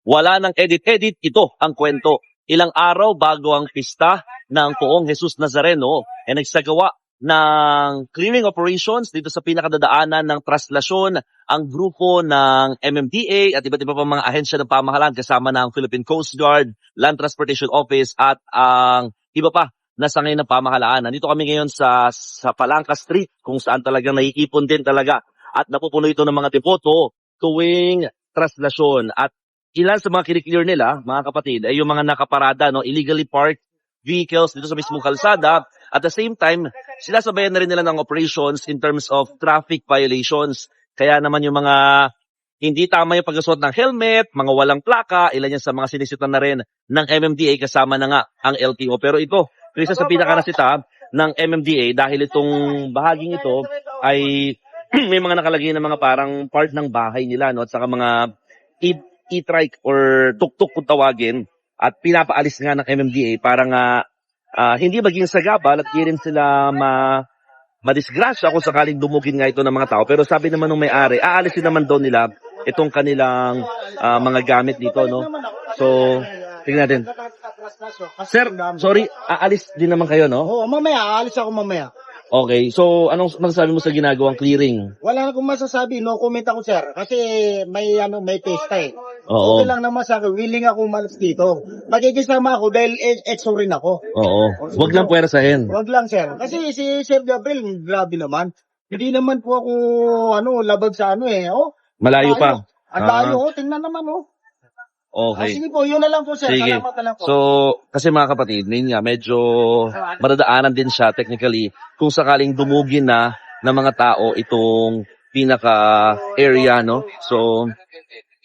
Wala nang edit-edit, ito ang kwento. Ilang araw bago ang pista ng Poong Jesus Nazareno, nagsagawa ng clearing operations dito sa pinakadadaanan ng traslasyon ang grupo ng MMDA at iba't iba pang mga ahensya ng pamahalaan kasama ng Philippine Coast Guard, Land Transportation Office at ang iba pa na sangay ng pamahalaan. Nandito kami ngayon sa Palangka Street kung saan talagang naiipon din talaga at napupuno ito ng mga devoto tuwing traslasyon. At ilan sa mga kiniklear nila, mga kapatid, ay yung mga nakaparada, illegally parked vehicles dito sa mismong kalsada. At the same time, sinasabayan na rin nila ng operations in terms of traffic violations. Kaya naman yung mga hindi tama yung pagsuot ng helmet, mga walang plaka, ilan yan sa mga sinisitan na rin ng MMDA kasama na nga ang LTO. Pero ito, isa sa pinakanasita ng MMDA dahil itong bahaging ito ay may mga nakalagay na mga parang part ng bahay nila, at saka mga e-trike or tuk-tuk kung tawagin, at pinapaalis nga ng MMDA para nga hindi maging sagabal at di rin sila madisgrasya kung sakaling dumugin nga ito ng mga tao. Pero sabi naman ng may-ari, aalisin naman daw nila itong kanilang mga gamit dito, no? So, tingnan natin. Sir, sorry, aalis din naman kayo, no? Oo, mamaya, aalis ako mamaya. Okay, so anong masasabi mo sa ginagawang clearing? Wala akong masasabi, no comment ako, sir. Kasi may pesta eh. Oo. Okay lang naman sa akin, willing ako umalis dito. Magkikisama ako dahil exo rin ako. Oo. Wag lang puwersahin. Wag lang, sir. Kasi si Sir Gabriel, grabe naman. Hindi naman po ako, labag sa Oh. Malayo pa. Ang layo, tingnan naman, Okay. sige po, yun na lang po, sir. Sige. Salamat na lang po. So, kasi mga kapatid, yun nga, medyo madadaanan din siya technically kung sakaling dumugin na ng mga tao itong pinaka-area, no? So,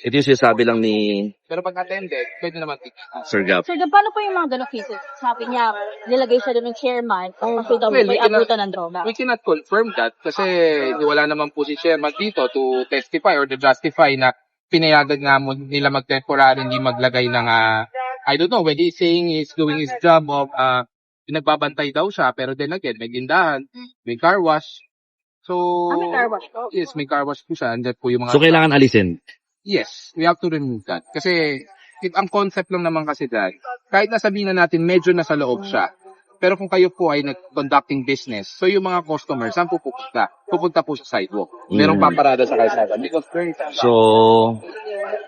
ito yung sinasabi lang ni Pero pag attended, pwede naman Sir Gab. Sir, paano po yung mga ganong cases? Sabi niya, nilagay siya doon ng chairman kasi daw well, may we cannot- abutan ng droga. We cannot confirm that kasi wala naman po si Chairman dito to testify or to justify na pinayagan nga mo nila mag-temporary, hindi maglagay ng, I don't know, when he's saying he's doing his job of, pinagbabantay daw siya, pero then again, may gindahan, may car wash. So, May car wash po? yes, may car wash po siya. Andyan po yung mga... So, kailangan alisin. Yes, we have to remove that. Kasi, ang concept lang naman kasi dyan, kahit nasabihin na natin medyo nasa loob siya, pero kung kayo po ay conducting business, so yung mga customers, saan po pupunta? Pupunta po sa sidewalk. Merong paparada sa kalsada. Because So,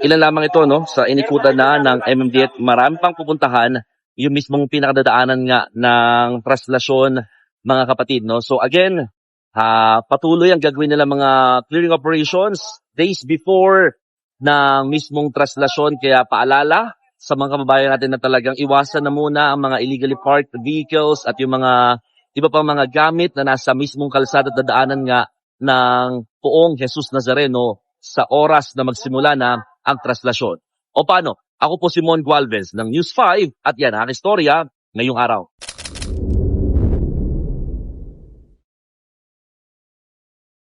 ilan lamang ito, no? Sa inikutan na ng MMDA at marami pang pupuntahan yung mismong pinakadadaanan nga ng traslasyon, mga kapatid, no? So, again, patuloy ang gagawin nila mga clearing operations days before ng mismong traslasyon. Kaya paalala sa mga kababayan natin na talagang iwasan na muna ang mga illegally parked vehicles at yung mga iba pang mga gamit na nasa mismong kalsada at dadaanan nga ng Poong Jesus Nazareno sa oras na magsimula na ang traslasyon. O paano? Ako po si Mon Gualvez ng News 5 at yan ang aking istorya ngayong araw.